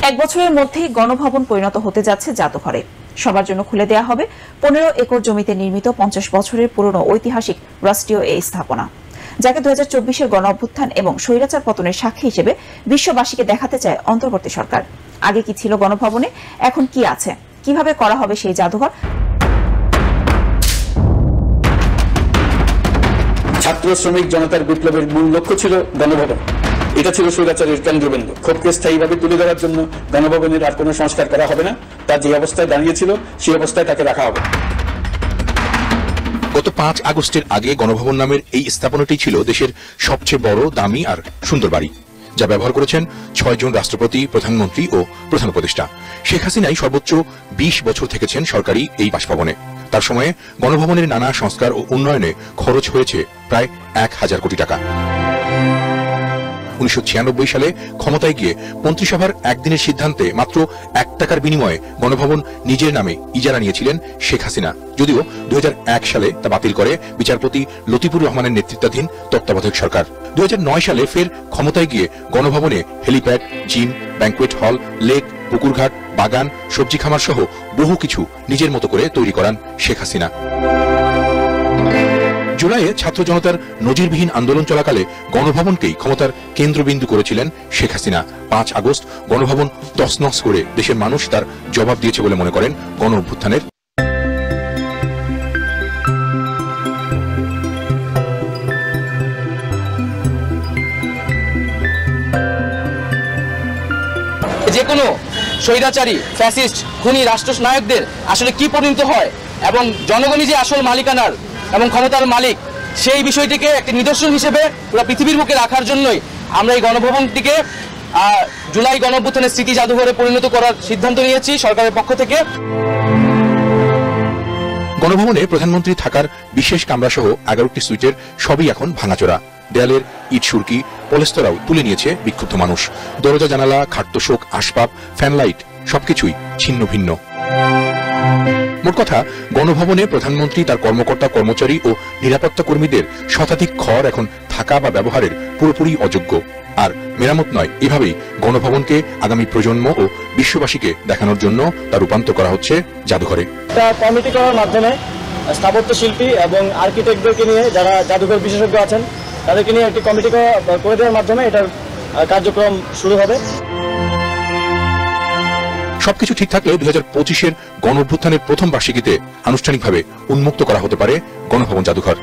এক বছরের মধ্যেই গণভবন পরিণত হতে যাচ্ছে জাদুঘরে। সবার জন্য খুলে দেয়া হবে 15 একর জমিতে নির্মিত 50 বছরের পুরনো ঐতিহাসিক রাষ্ট্রীয় এই স্থাপনা, যাকে 2024-এর গণ অভ্যুত্থান এবং স্বৈরাচার পতনের সাক্ষী হিসেবে বিশ্ববাসীকে দেখাতে চায় অন্তর্বর্তী সরকার। আগে কি ছিল গণভবনে, এখন কি আছে, কিভাবে করা হবে সেই জাদুঘর? ছাত্র শ্রমিক জনতার বিপ্লবের মূল লক্ষ্য ছিল গণভবন। এটা ছিল স্বৈরাচারের কেন্দ্রবিন্দু। ক্ষোভকে স্থায়ীভাবে তুলে ধরার জন্য গণভবনের আর কোনো সংস্কার করা হবে না। তা যে অবস্থায় দাঁড়িয়েছিল সেই অবস্থায় তাকে রাখা হবে। গত 5 আগস্টের আগে গণভবন নামের এই স্থাপনাটি ছিল দেশের সবচেয়ে বড়, দামি আর সুন্দর বাড়ি, যা ব্যবহার করেছেন 6 জন রাষ্ট্রপতি, প্রধানমন্ত্রী ও প্রধান উপদেষ্টা। শেখ হাসিনাই সর্বোচ্চ 20 বছর থেকেছেন সরকারি এই বাসভবনে। তার সময়ে গণভবনের নানা সংস্কার ও উন্নয়নে খরচ হয়েছে প্রায় 1000 কোটি টাকা। 1996 সালে ক্ষমতায় গিয়ে মন্ত্রিসভার একদিনের সিদ্ধান্তে মাত্র 1 টাকার বিনিময়ে গণভবন নিজের নামে ইজারা নিয়েছিলেন শেখ হাসিনা, যদিও 2001 সালে তা বাতিল করে বিচারপতি লতিফুর রহমানের নেতৃত্বাধীন তত্ত্বাবধায়ক সরকার। 2009 সালে ফের ক্ষমতায় গিয়ে গণভবনে helipad, gym, banquet hall, lake, পুকুরঘাট, বাগান, সবজি খামার সহ বহু কিছু নিজের মতো করে তৈরি করান শেখ হাসিনা। জুলাইয়ে ছাত্র জনতার নজিরবিহীন আন্দোলন চলাকালে গণভবনকেই ক্ষমতার কেন্দ্রবিন্দু করেছিলেন শেখ হাসিনা। 5 আগস্ট গণভবন তছনছ করে দেশের মানুষ তার জবাব দিয়েছে বলে মনে করেন গণ অভ্যুত্থানের। যে কোনো স্বৈরাচারী, ফ্যাসিস্ট, খুনি রাষ্ট্রনায়কদের আসলে কি পরিণত হয় এবং জনগণই যে আসল মালিকানার এবং ক্ষমতার মালিক, সেই বিষয়টিকে একটি নিদর্শন হিসেবে পুরো পৃথিবীর বুকে রাখার জন্যই আমরা এই গণভবনটিকে জুলাই গণ অভ্যুত্থানের স্মৃতি জাদুঘরে পরিণত করার সিদ্ধান্ত নিয়েছি সরকারের পক্ষ থেকে। গণভবনে প্রধানমন্ত্রী থাকার বিশেষ কামরা সহ 11টি সুইটের সবই এখন ভাঙাচোরা। দেয়ালের ইট সুরকি, পলেস্তরাও তুলে নিয়েছে বিক্ষুব্ধ মানুষ। দরজা, জানালা, খাট্যশোক, আসবাব, ফ্যানলাইট সবকিছুই ছিন্ন ভিন্ন। মোট কথা, গণভবনে প্রধানমন্ত্রী, তার কর্মকর্তা, কর্মচারী ও নিরাপত্তা কর্মীদের শতাধিক ঘর এখন থাকা বা ব্যবহারের পুরোপুরি অযোগ্য। আর মেরামত নয়, এভাবেই গণভবনকে আগামী প্রজন্ম ও বিশ্ববাসীকে দেখানোর জন্য তার রূপান্তর করা হচ্ছে জাদুঘরে। কমিটি করার মাধ্যমে স্থাপত্য শিল্পী এবং আর্কিটেক্টদেরকে নিয়ে, যারা জাদুঘর বিশেষজ্ঞ আছেন, তাদেরকে নিয়ে একটি কমিটি করে দেওয়ার মাধ্যমে এটার কার্যক্রম শুরু হবে। সবকিছু ঠিক থাকলে 2025-এর গণ অভ্যুত্থানের প্রথম বার্ষিকীতে আনুষ্ঠানিকভাবে উন্মুক্ত করা হতে পারে গণভবন জাদুঘর।